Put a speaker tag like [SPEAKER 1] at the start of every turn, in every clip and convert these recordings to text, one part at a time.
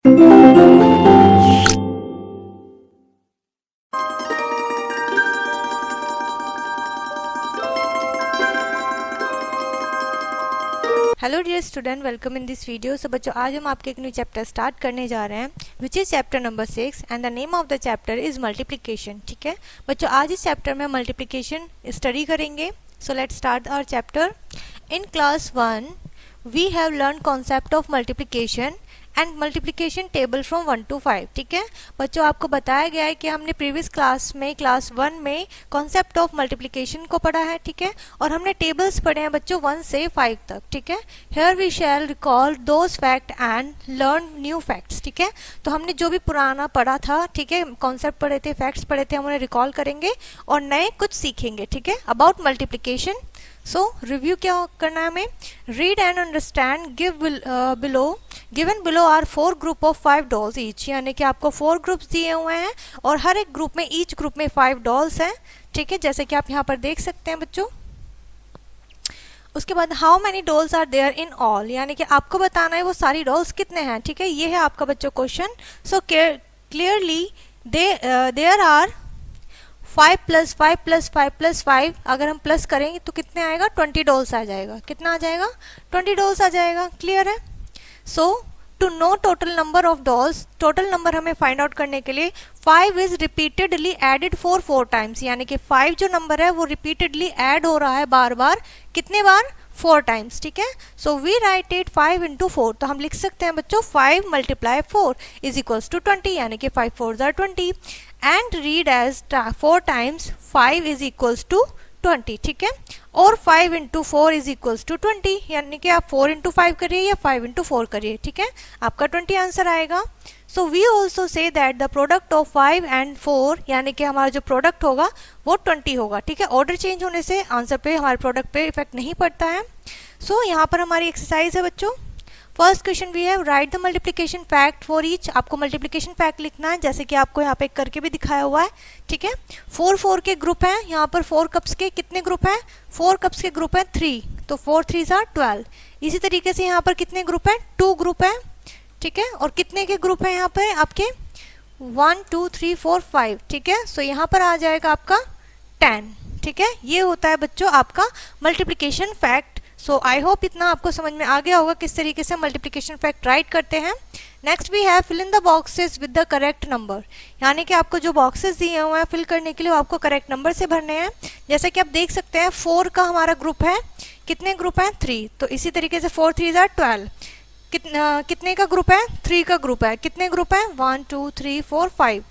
[SPEAKER 1] Hello dear student, welcome in this video. So बच्चों, आज हम आपके एक न्यू चैप्टर स्टार्ट करने जा रहे हैं which is chapter number 6 and the name of the chapter is multiplication. ठीक है बच्चों, आज इस चैप्टर में मल्टीप्लिकेशन स्टडी करेंगे। So let's start our chapter. In class 1 we have learn concept of multiplication and multiplication table from 1 to 5। ठीक है बच्चों, आपको बताया गया है कि हमने प्रीवियस क्लास में क्लास 1 में कॉन्सेप्ट ऑफ मल्टीप्लिकेशन को पढ़ा है। ठीक है, और हमने टेबल्स पढ़े हैं बच्चों 1 से 5 तक। ठीक है, here we shall recall those fact and learn new facts. ठीक है, तो हमने जो भी पुराना पढ़ा था, ठीक है, कॉन्सेप्ट पढ़े थे, फैक्ट्स पढ़े थे, हम उन्हें रिकॉल करेंगे और नए कुछ सीखेंगे। ठीक है, अबाउट मल्टीप्लिकेशन। सो रिव्यू क्या करना है हमें? Read and understand given below are 4 group of 5 dolls each. यानी कि आपको 4 ग्रुप्स दिए हुए हैं और हर एक ग्रुप में ईच ग्रुप में 5 डॉल्स हैं। ठीक है, जैसे कि आप यहाँ पर देख सकते हैं बच्चों। उसके बाद how many dolls are there in all, यानी कि आपको बताना है वो सारी डॉल्स कितने हैं। ठीक है, ये है आपका बच्चों question. So clearly there are 5 + 5 + 5 + 5। अगर हम प्लस करेंगे तो कितने आएगा? 20 डॉल्स आ जाएगा। कितना आ जाएगा? 20 डॉल्स आ जाएगा। क्लियर है? So to know total number of dolls, total number हमें फाइंड आउट करने के लिए 5 इज रिपीटेडली एडेड 4 टाइम्स। यानी कि 5 जो नंबर है वो रिपीटेडली ऐड हो रहा है बार बार। कितने बार? 4 टाइम्स। ठीक है, सो वी राइट इट 5 × 4। तो हम लिख सकते हैं बच्चों 5 × 4 इज इक्वल्स टू 20। यानी कि 5 4s are 20 and read as 4 times 5 is equals to 20। ठीक है, और 5 × 4 इज इक्वल्स टू 20। यानी कि आप 4 × 5 करिए या 5 × 4 करिए। ठीक है, आपका 20 आंसर आएगा। So we also say that the product of 5 and 4, यानी कि हमारा जो प्रोडक्ट होगा वो 20 होगा। ठीक है, ऑर्डर चेंज होने से आंसर पे, हमारे प्रोडक्ट पे इफेक्ट नहीं पड़ता है। सो यहाँ पर हमारी एक्सरसाइज है बच्चों। First question we have write the multiplication fact for each. आपको मल्टीप्लिकेशन फैक्ट लिखना है, जैसे कि आपको यहाँ पे करके भी दिखाया हुआ है। ठीक है, 4 के ग्रुप हैं। यहाँ पर 4 कप्स के कितने ग्रुप हैं? 4 कप्स के ग्रुप हैं 3, तो 4 3s are 12। इसी तरीके से यहाँ पर कितने ग्रुप हैं? 2 ग्रुप हैं। ठीक है, और कितने के ग्रुप हैं यहाँ पे आपके? 1 2 3 4 5। ठीक है, सो यहाँ पर आ जाएगा आपका 10। ठीक है, ये होता है बच्चों आपका multiplication fact. So I hope इतना आपको समझ में आ गया होगा किस तरीके से मल्टीप्लिकेशन फैक्ट राइट करते हैं। Next we have fill in the boxes with the correct number. यानी कि आपको जो बॉक्सेस दिए हुए हैं फिल करने के लिए वो आपको करेक्ट नंबर से भरने हैं। जैसे कि आप देख सकते हैं 4 का हमारा ग्रुप है। कितने ग्रुप हैं? 3। तो इसी तरीके से 4 3s are 12। कितने का ग्रुप है? 3 का ग्रुप है। कितने ग्रुप है? 1 2 3 4 5।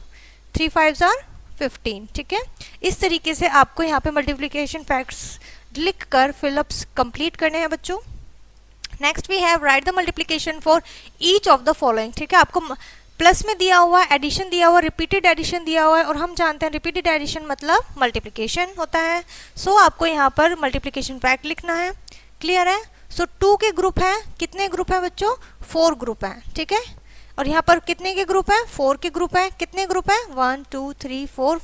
[SPEAKER 1] 3 5s are 15। ठीक है, इस तरीके से आपको यहाँ पे मल्टीप्लिकेशन फैक्ट्स लिख कर फिलअप्स कंप्लीट करने हैं बच्चों। Next we have write the multiplication for each of the following. ठीक है, आपको प्लस में दिया हुआ है, एडिशन दिया हुआ है, रिपीटेड एडिशन दिया हुआ है, और हम जानते हैं रिपीटेड एडिशन मतलब मल्टीप्लिकेशन होता है। सो आपको यहाँ पर मल्टीप्लिकेशन फैक्ट लिखना है। क्लियर है? सो 2 के ग्रुप हैं। कितने ग्रुप हैं बच्चों? 4 ग्रुप हैं। ठीक है, और यहाँ पर कितने के ग्रुप हैं? 4 के ग्रुप हैं। कितने ग्रुप हैं? 1 2 3 4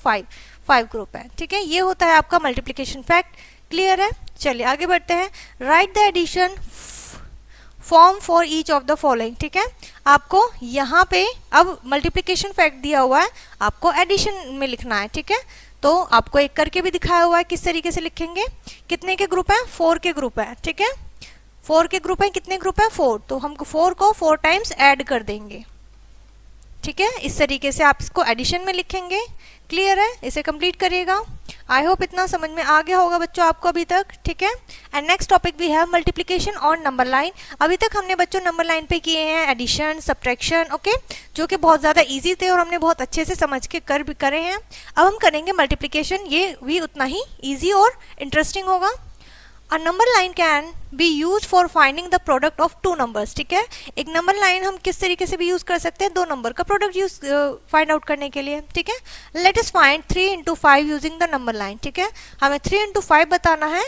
[SPEAKER 1] 5 ग्रुप हैं। ठीक है, ये होता है आपका मल्टीप्लिकेशन फैक्ट। क्लियर है? चलिए आगे बढ़ते हैं। Write the addition form for each of the following. ठीक है, आपको यहाँ पे अब मल्टीप्लिकेशन फैक्ट दिया हुआ है, आपको एडिशन में लिखना है। ठीक है, तो आपको एक करके भी दिखाया हुआ है किस तरीके से लिखेंगे। कितने के ग्रुप हैं? 4 के ग्रुप है। ठीक है, 4 के ग्रुप हैं। कितने ग्रुप हैं? 4। तो हम 4 को 4 टाइम्स ऐड कर देंगे। ठीक है, इस तरीके से आप इसको एडिशन में लिखेंगे। क्लियर है? इसे कंप्लीट करिएगा। आई होप इतना समझ में आ गया होगा बच्चों आपको अभी तक। ठीक है, and next topic we have multiplication on number line. अभी तक हमने बच्चों नंबर लाइन पे किए हैं एडिशन, सब्ट्रैक्शन, ओके, जो कि बहुत ज़्यादा इजी थे और हमने बहुत अच्छे से समझ के करे हैं। अब हम करेंगे मल्टीप्लिकेशन, ये भी उतना ही ईजी और इंटरेस्टिंग होगा। A number line can be used for finding the product of 2 numbers। ठीक है, एक नंबर लाइन हम किस तरीके से भी यूज कर सकते हैं? 2 नंबर का प्रोडक्ट फाइंड आउट करने के लिए। ठीक है, let us find 3 × 5 using the number line. ठीक है, हमें 3 × 5 बताना है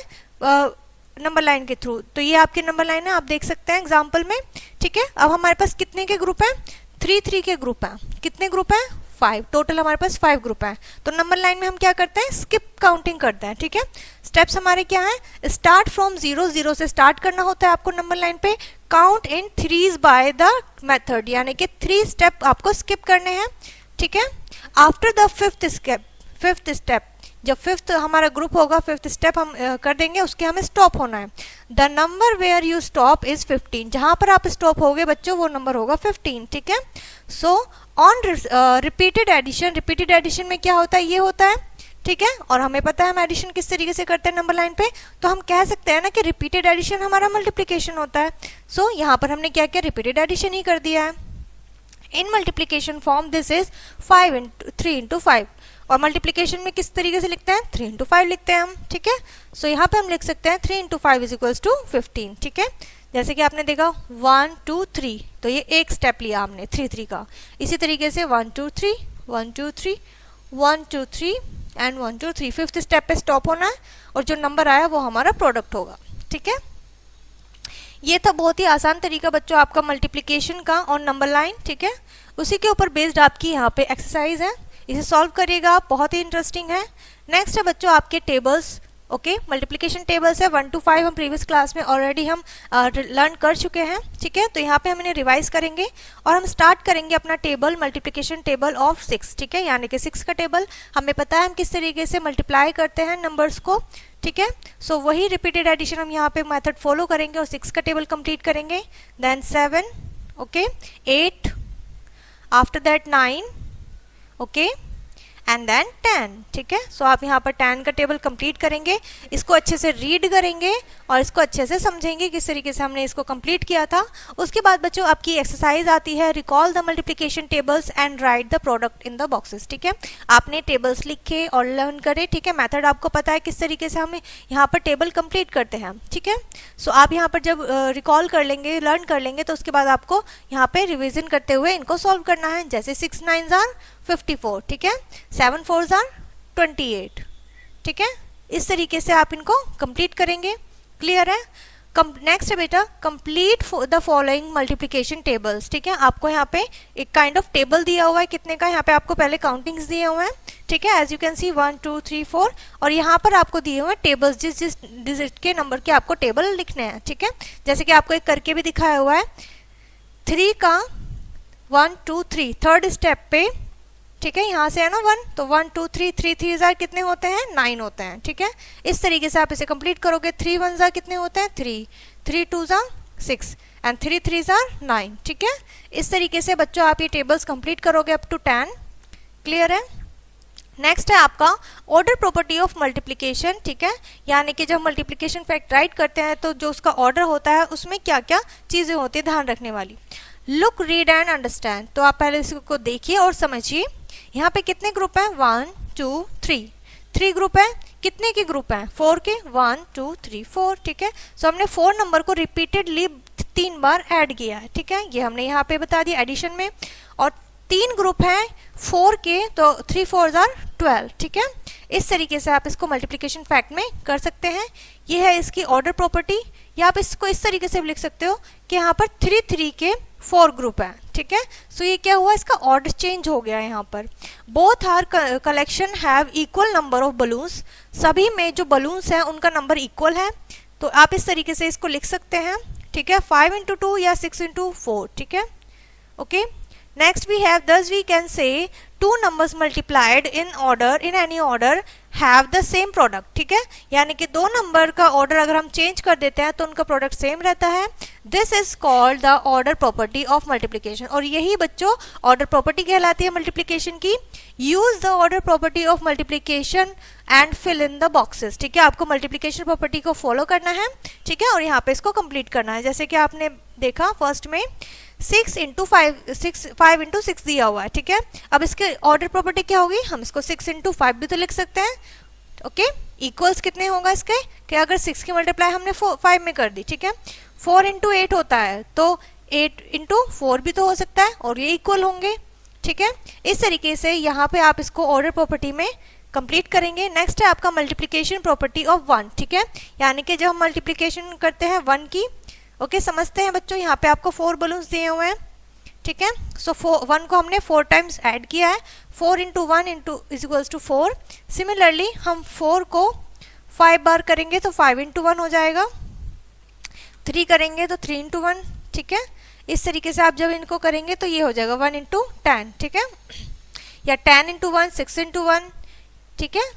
[SPEAKER 1] नंबर लाइन के थ्रू। तो ये आपकी नंबर लाइन है, आप देख सकते हैं एग्जाम्पल में। ठीक है, अब हमारे पास कितने के ग्रुप हैं? 3 3 के ग्रुप हैं। कितने ग्रुप हैं? 5, टोटल हमारे पास 5 ग्रुप हैं। तो नंबर लाइन में हम क्या करते हैं, स्किप काउंटिंग करते हैं, ठीक है। स्टेप्स हमारे क्या हैं, स्टार्ट फ्रॉम 0, 0 से स्टार्ट करना होता है आपको नंबर लाइन पे, count in 3s by the method, यानी कि 3 स्टेप आपको स्किप करने हैं, ठीक है। आफ्टर द फिफ्थ स्टेप, जब फिफ्थ हमारा ग्रुप होगा, फिफ्थ स्टेप हम कर देंगे, उसके हमें स्टॉप होना है। The number where you stop is 15, जहां पर आप स्टॉप होगे बच्चों वो नंबर होगा 15, ठीक है। So on repeated addition, repeated addition में क्या होता है, ये होता है, ठीक है। और हमें पता है हम एडिशन किस तरीके से करते हैं नंबर लाइन पे, तो हम कह सकते हैं ना कि रिपीटेड एडिशन हमारा मल्टीप्लीकेशन होता है। सो यहाँ पर हमने क्या किया, रिपीटेड एडिशन ही कर दिया है। In multiplication form this is 3 into 5, और मल्टीप्लीकेशन में किस तरीके से लिखते हैं, 3 into 5 लिखते हैं हम, ठीक है। सो यहाँ पे हम लिख सकते हैं 3 into 5 is equals to 15, ठीक है। जैसे कि आपने देखा 1 2 3, तो ये एक स्टेप लिया हमने 3 3 का। इसी तरीके से 1 2 3 1 2 3 1 2 3 एंड 1 2 3, फिफ्थ स्टेप पे स्टॉप होना है और जो नंबर आया वो हमारा प्रोडक्ट होगा, ठीक है। ये था बहुत ही आसान तरीका बच्चों आपका मल्टीप्लिकेशन का और नंबर लाइन, ठीक है। उसी के ऊपर बेस्ड आपकी यहाँ पे एक्सरसाइज है, इसे सॉल्व करिएगा आप, बहुत ही इंटरेस्टिंग है। नेक्स्ट है बच्चों आपके टेबल्स, ओके। मल्टीप्लिकेशन टेबल्स है 1 to 5, हम प्रीवियस क्लास में ऑलरेडी हम लर्न कर चुके हैं, ठीक है। तो यहाँ पे हम इन्हें रिवाइज करेंगे और हम स्टार्ट करेंगे अपना टेबल, मल्टीप्लिकेशन टेबल ऑफ 6, ठीक है, यानी कि 6 का टेबल। हमें पता है हम किस तरीके से मल्टीप्लाई करते हैं नंबर्स को, ठीक है। सो वही रिपीटेड एडिशन हम यहाँ पे मेथड फॉलो करेंगे और 6 का टेबल कंप्लीट करेंगे। Then 7, okay, 8, after that 9, okay, and then 10, ठीक है। सो आप यहाँ पर 10 का टेबल कंप्लीट करेंगे, इसको अच्छे से रीड करेंगे और इसको अच्छे से समझेंगे किस तरीके से हमने इसको कंप्लीट किया था। उसके बाद बच्चों आपकी एक्सरसाइज आती है, recall the multiplication tables and right the product in the boxes, ठीक है। आपने टेबल्स लिखे और लर्न करे, ठीक है। मेथड आपको पता है किस तरीके से हमें यहाँ पर टेबल कंप्लीट करते हैं, ठीक है। सो आप यहाँ पर जब रिकॉल कर लेंगे, लर्न कर लेंगे, तो उसके बाद आपको यहाँ पे रिविजन करते हुए इनको सॉल्व करना है। जैसे 6 9s are 54, ठीक है, 7 4s are 28, ठीक है। इस तरीके से आप इनको कंप्लीट करेंगे, क्लियर है। नेक्स्ट है बेटा, complete the following multiplication tables, ठीक है। आपको यहाँ पे एक काइंड ऑफ टेबल दिया हुआ है, कितने का, यहाँ पे आपको पहले काउंटिंग्स दिए हुए हैं, ठीक है। एज यू कैन सी 1 2 3 4, और यहाँ पर आपको दिए हुए हैं टेबल्स, जिस जिस डिजिट के नंबर के आपको टेबल लिखने हैं, ठीक है। जैसे कि आपको एक करके भी दिखाया हुआ है, 3 का 1 2 3 थर्ड स्टेप पे, ठीक है, यहाँ से है ना 1, तो 1 2 3 3 3s are कितने होते हैं, 9 होते हैं, ठीक है। इस तरीके से आप इसे कंप्लीट करोगे। 3 1s are कितने होते हैं, 3 3 2s are 6 and 3 3s are 9, ठीक है। इस तरीके से बच्चों आप ये टेबल्स कंप्लीट करोगे अप टू 10, क्लियर है। नेक्स्ट है आपका ऑर्डर प्रॉपर्टी ऑफ मल्टीप्लिकेशन, ठीक है, यानी कि जब मल्टीप्लिकेशन फैक्ट राइट करते हैं तो जो उसका ऑर्डर होता है उसमें क्या क्या चीज़ें होती है ध्यान रखने वाली। लुक, रीड एंड अंडरस्टैंड, तो आप पहले इसको देखिए और समझिए। यहाँ पे कितने ग्रुप हैं, 1 2 3 ग्रुप है। कितने के ग्रुप हैं, 4 के, 1 2 3 4, ठीक है। सो हमने 4 नंबर को रिपीटेडली 3 बार ऐड किया है, ठीक है, ये हमने यहाँ पे बता दिया एडिशन में। और 3 ग्रुप हैं 4 के, तो 3 4s are 12, ठीक है। इस तरीके से आप इसको मल्टीप्लिकेशन फैक्ट में कर सकते हैं। ये है इसकी ऑर्डर प्रॉपर्टी, या आप इसको इस तरीके से भी लिख सकते हो कि यहाँ पर 3 3 के 4 ग्रुप हैं, ठीक है। सो ये क्या हुआ, इसका ऑर्डर चेंज हो गया है यहाँ पर। Both are collection have equal number of balloons, सभी में जो बलून्स हैं उनका नंबर इक्वल है, तो आप इस तरीके से इसको लिख सकते हैं, ठीक है, 5 into 2 या 6 into 4, ठीक है, okay. Next we have, thus we can say 2 numbers multiplied in order, in any order have the same product, ठीक है, यानी कि 2 नंबर का ऑर्डर अगर हम चेंज कर देते हैं तो उनका प्रोडक्ट सेम रहता है। This is called the order property of multiplication, और यही बच्चों ऑर्डर प्रॉपर्टी कहलाती है मल्टीप्लिकेशन की। Use the order property of multiplication and fill in the boxes, ठीक है। आपको मल्टीप्लिकेशन प्रॉपर्टी को फॉलो करना है, ठीक है, और यहाँ पे इसको कंप्लीट करना है। जैसे कि आपने देखा फर्स्ट में 5 into 6 दिया हुआ है, ठीक है। अब इसके ऑर्डर प्रॉपर्टी क्या होगी, हम इसको 6 into 5 भी तो लिख सकते हैं, ओके। इक्वल्स कितने होगा इसके, कि अगर 6 की मल्टीप्लाई हमने 5 में कर दी, ठीक है, 4 into 8 होता है, तो 8 into 4 भी तो हो सकता है और ये इक्वल होंगे, ठीक है। इस तरीके से यहाँ पे आप इसको ऑर्डर प्रॉपर्टी में कंप्लीट करेंगे। नेक्स्ट है आपका मल्टीप्लिकेशन प्रॉपर्टी ऑफ 1, ठीक है, यानी कि जब हम मल्टीप्लिकेशन करते हैं 1 की, ओके, समझते हैं बच्चों। यहाँ पे आपको 4 बलून्स दिए हुए हैं, ठीक है। सो 1 को हमने 4 टाइम्स ऐड किया है, 4 into 1 into is equals to 4। Similarly हम 4 को 5 बार करेंगे तो 5 इंटू 1 हो जाएगा, 3 करेंगे तो 3 इंटू 1, ठीक है। इस तरीके से आप जब इनको करेंगे तो ये हो जाएगा 1 इंटू 10, ठीक है, या 10 इंटू 1, 6 इंटू 1, ठीक है।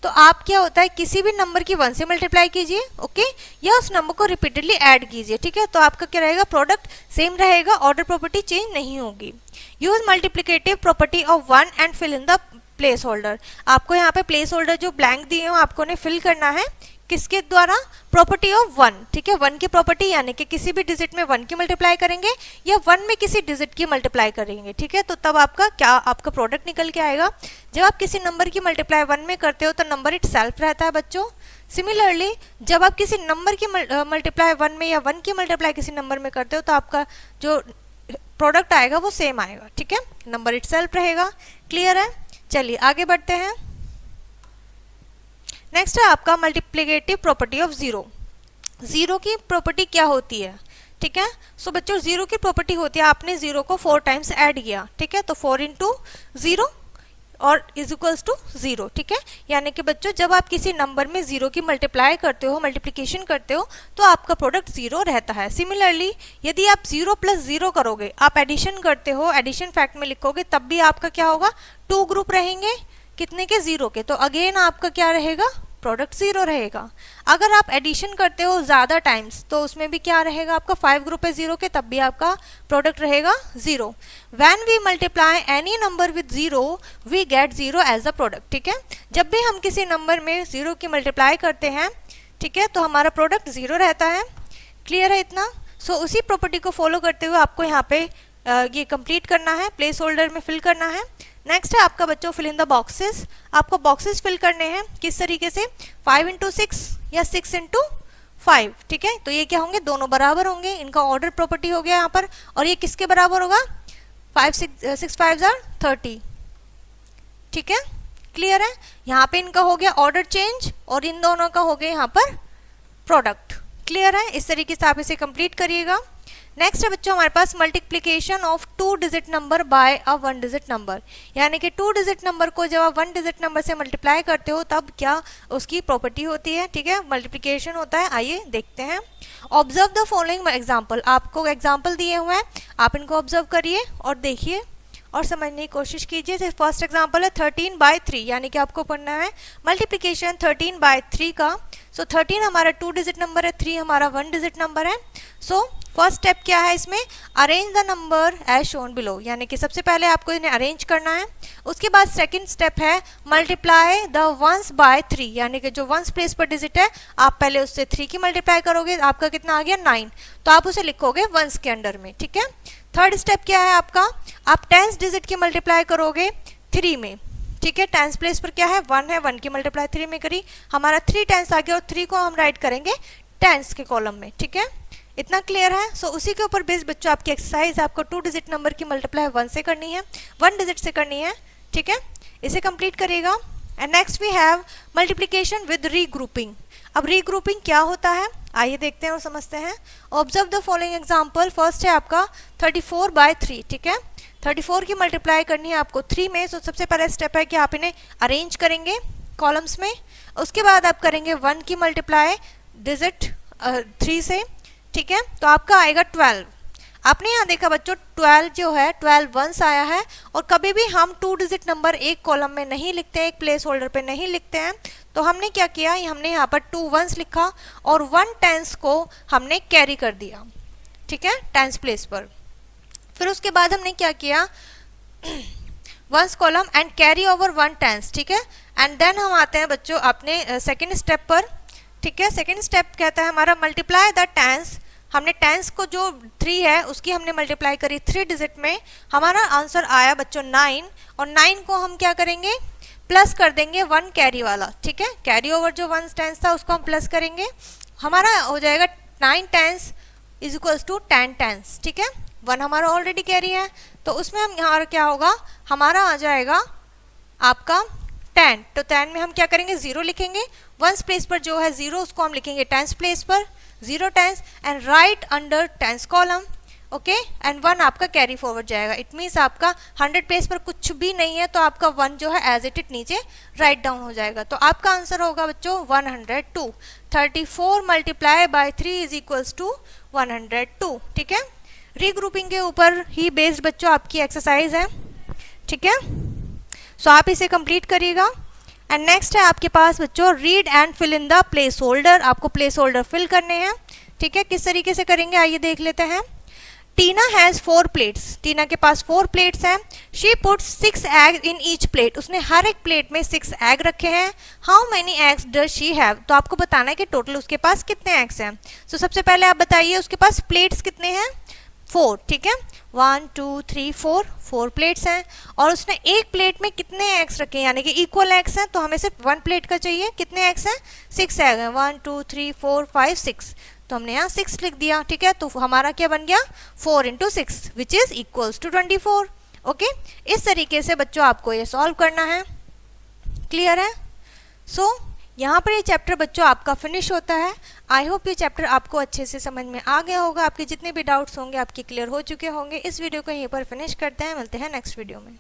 [SPEAKER 1] तो आप क्या होता है किसी भी नंबर की 1 से मल्टीप्लाई कीजिए, ओके, या उस नंबर को रिपीटेडली ऐड कीजिए, ठीक है। तो आपका क्या रहेगा, प्रोडक्ट सेम रहेगा, ऑर्डर प्रॉपर्टी चेंज नहीं होगी। Use multiplicative property of 1 and fill in the place holder. आपको यहाँ पे प्लेस होल्डर जो ब्लैंक दिए हो आपको उन्हें फिल करना है, किसके द्वारा, प्रॉपर्टी ऑफ 1, ठीक है। 1 की प्रॉपर्टी यानी कि किसी भी डिजिट में 1 की मल्टीप्लाई करेंगे या 1 में किसी डिजिट की मल्टीप्लाई करेंगे, ठीक है। तो तब आपका क्या, आपका प्रोडक्ट निकल के आएगा। जब आप किसी नंबर की मल्टीप्लाई 1 में करते हो तो नंबर इट सेल्फ रहता है बच्चों। सिमिलरली जब आप किसी नंबर की मल्टीप्लाई 1 में या 1 की मल्टीप्लाई किसी नंबर में करते हो तो आपका जो प्रोडक्ट आएगा वो सेम आएगा, ठीक है, नंबर इट सेल्फ रहेगा। क्लियर है, चलिए आगे बढ़ते हैं। नेक्स्ट है आपका मल्टीप्लिकेटिव प्रॉपर्टी ऑफ 0। 0 की प्रॉपर्टी क्या होती है, ठीक है। सो बच्चों 0 की प्रॉपर्टी होती है, आपने 0 को 4 टाइम्स ऐड किया, ठीक है, तो 4 इंटू 0 और इज इक्वल्स टू 0, ठीक है। यानी कि बच्चों जब आप किसी नंबर में 0 की मल्टीप्लाई करते हो, मल्टीप्लिकेशन करते हो, तो आपका प्रोडक्ट 0 रहता है। सिमिलरली यदि आप 0 प्लस 0 करोगे, आप एडिशन करते हो, एडिशन फैक्ट में लिखोगे, तब भी आपका क्या होगा, 2 ग्रुप रहेंगे, कितने के, 0 के, तो अगेन आपका क्या रहेगा, प्रोडक्ट 0 रहेगा। अगर आप एडिशन करते हो ज़्यादा टाइम्स तो उसमें भी क्या रहेगा, आपका 5 ग्रुप है 0 के, तब भी आपका प्रोडक्ट रहेगा 0। When we multiply any number with 0 we get 0 as a product, ठीक है। जब भी हम किसी नंबर में 0 की मल्टीप्लाई करते हैं, ठीक है, तो हमारा प्रोडक्ट 0 रहता है। क्लियर है इतना। सो उसी प्रॉपर्टी को फॉलो करते हुए आपको यहाँ पे ये कंप्लीट करना है, प्लेस होल्डर में फिल करना है। नेक्स्ट है आपका बच्चों फिल इन द बॉक्सेस। आपको बॉक्सेस फिल करने हैं किस तरीके से, 5 इंटू 6 या 6 इंटू 5, ठीक है। तो ये क्या होंगे, दोनों बराबर होंगे, इनका ऑर्डर प्रॉपर्टी हो गया यहाँ पर। और ये किसके बराबर होगा, 6 5 30, ठीक है। क्लियर है, यहाँ पे इनका हो गया ऑर्डर चेंज और इन दोनों का हो गया यहाँ पर प्रोडक्ट। क्लियर है, इस तरीके से आप इसे कंप्लीट करिएगा। नेक्स्ट है बच्चों हमारे पास multiplication of 2 digit number by a 1 digit number. यानी कि 2 डिजिट नंबर को जब आप 1 डिजिट नंबर से मल्टीप्लाई करते हो तब क्या उसकी प्रॉपर्टी होती है, ठीक है, मल्टीप्लिकेशन होता है। आइए देखते हैं। Observe the following example. आपको एग्जाम्पल दिए हुए हैं, आप इनको ऑब्जर्व करिए और देखिए और समझने की कोशिश कीजिए। जैसे फर्स्ट एग्जाम्पल है 13 बाय 3, यानी कि आपको पढ़ना है मल्टीप्लिकेशन 13 बाय 3 का। सो 13 हमारा 2 डिजिट नंबर है, 3 हमारा 1 डिजिट नंबर है। सो फर्स्ट स्टेप क्या है इसमें, arrange the number as shown below, यानी कि सबसे पहले आपको इन्हें अरेंज करना है। उसके बाद सेकंड स्टेप है मल्टीप्लाई द वंस बाय 3, यानी कि जो वंस प्लेस पर डिजिट है आप पहले उससे 3 की मल्टीप्लाई करोगे, आपका कितना आ गया 9, तो आप उसे लिखोगे वंस के अंडर में, ठीक है। थर्ड स्टेप क्या है आपका, आप टेंस डिजिट की मल्टीप्लाई करोगे 3 में, ठीक है। टेंस प्लेस पर क्या है 1 है, 1 की मल्टीप्लाई 3 में करी, हमारा 3 टेंस आ गया और 3 को हम राइट करेंगे टेंस के कॉलम में, ठीक है। इतना क्लियर है। सो उसी के ऊपर बेस बच्चों आपकी एक्सरसाइज आपको 2 डिजिट नंबर की मल्टीप्लाई 1 से करनी है, 1 डिजिट से करनी है, ठीक है। इसे कंप्लीट करिएगा। And next we have multiplication with regrouping. अब रीग्रुपिंग क्या होता है आइए देखते हैं और समझते हैं। Observe the following example. First है आपका 34 बाय 3, ठीक है। 34 की मल्टीप्लाई करनी है आपको 3 में। सो सबसे पहला स्टेप है कि आप इन्हें अरेंज करेंगे कॉलम्स में। उसके बाद आप करेंगे 1 की मल्टीप्लाई डिजिट 3 से, ठीक है, तो आपका आएगा 12। आपने यहाँ देखा बच्चों 12 जो है 12 वंस आया है, और कभी भी हम 2 डिजिट नंबर एक कॉलम में नहीं लिखते हैं, एक प्लेस होल्डर पे नहीं लिखते हैं। तो हमने क्या किया, हमने यहाँ पर 2 वंस लिखा और 1 टेंस को हमने कैरी कर दिया, ठीक है, टेंस प्लेस पर। फिर उसके बाद हमने क्या किया, ones column and carry over 1 tens, ठीक है। एंड देन हम आते हैं बच्चों अपने सेकेंड स्टेप पर, ठीक है। सेकेंड स्टेप कहता है हमारा मल्टीप्लाई द टेंस। हमने टेंस को जो 3 है उसकी हमने मल्टीप्लाई करी 3 डिजिट में, हमारा आंसर आया बच्चों 9, और 9 को हम क्या करेंगे प्लस कर देंगे 1 कैरी वाला, ठीक है। कैरी ओवर जो 1 टेंस था उसको हम प्लस करेंगे, हमारा हो जाएगा 9 tens is equals to 10 tens, ठीक है। 1 हमारा ऑलरेडी कैरी है, तो उसमें हम यहाँ क्या होगा, हमारा आ जाएगा आपका 10। तो 10 में हम क्या करेंगे 0 लिखेंगे, वंस प्लेस पर जो है 0 उसको हम लिखेंगे टेंस प्लेस पर 0 tens, and write under tens column. Okay, and 1 आपका कैरी फॉरवर्ड जाएगा। इट मीन्स आपका 100 पेज पर कुछ भी नहीं है तो आपका 1 जो है एज इट इट नीचे राइट डाउन हो जाएगा। तो आपका आंसर होगा बच्चों 102। 34 multiply by 3 is equals to 102। ठीक है, रीग्रुपिंग के ऊपर ही बेस्ड बच्चों आपकी एक्सरसाइज है। ठीक है, सो आप इसे कंप्लीट करिएगा। एंड नेक्स्ट है आपके पास बच्चों read and fill in the place holder. आपको प्लेस होल्डर फिल करने हैं। ठीक है, किस तरीके से करेंगे आइए देख लेते हैं। टीना हैज 4 प्लेट्स। टीना के पास 4 प्लेट्स हैं। She puts 6 egg in each plate. उसने हर एक प्लेट में 6 एग रखे हैं। How many eggs does she have? तो आपको बताना है कि टोटल उसके पास कितने एग्स हैं। सो सबसे पहले आप बताइए उसके पास प्लेट्स कितने हैं? 4। ठीक है, 1 2 3 4 प्लेट्स हैं। और उसने एक प्लेट में कितने एग्स रखे हैं, यानी कि इक्वल एग्स हैं। तो हमें सिर्फ 1 प्लेट का चाहिए। कितने एग्स हैं? 6 एग हैं। 1 2 3 4 5 6। तो हमने यहाँ 6 लिख दिया। ठीक है, तो हमारा क्या बन गया? 4 × 6 which is equals to 24। Okay, इस तरीके से बच्चों आपको ये सॉल्व करना है। क्लियर है? सो यहाँ पर ये चैप्टर बच्चों आपका फिनिश होता है। आई होप ये चैप्टर आपको अच्छे से समझ में आ गया होगा। आपके जितने भी डाउट्स होंगे आपके क्लियर हो चुके होंगे। इस वीडियो को यहीं पर फिनिश करते हैं। मिलते हैं नेक्स्ट वीडियो में।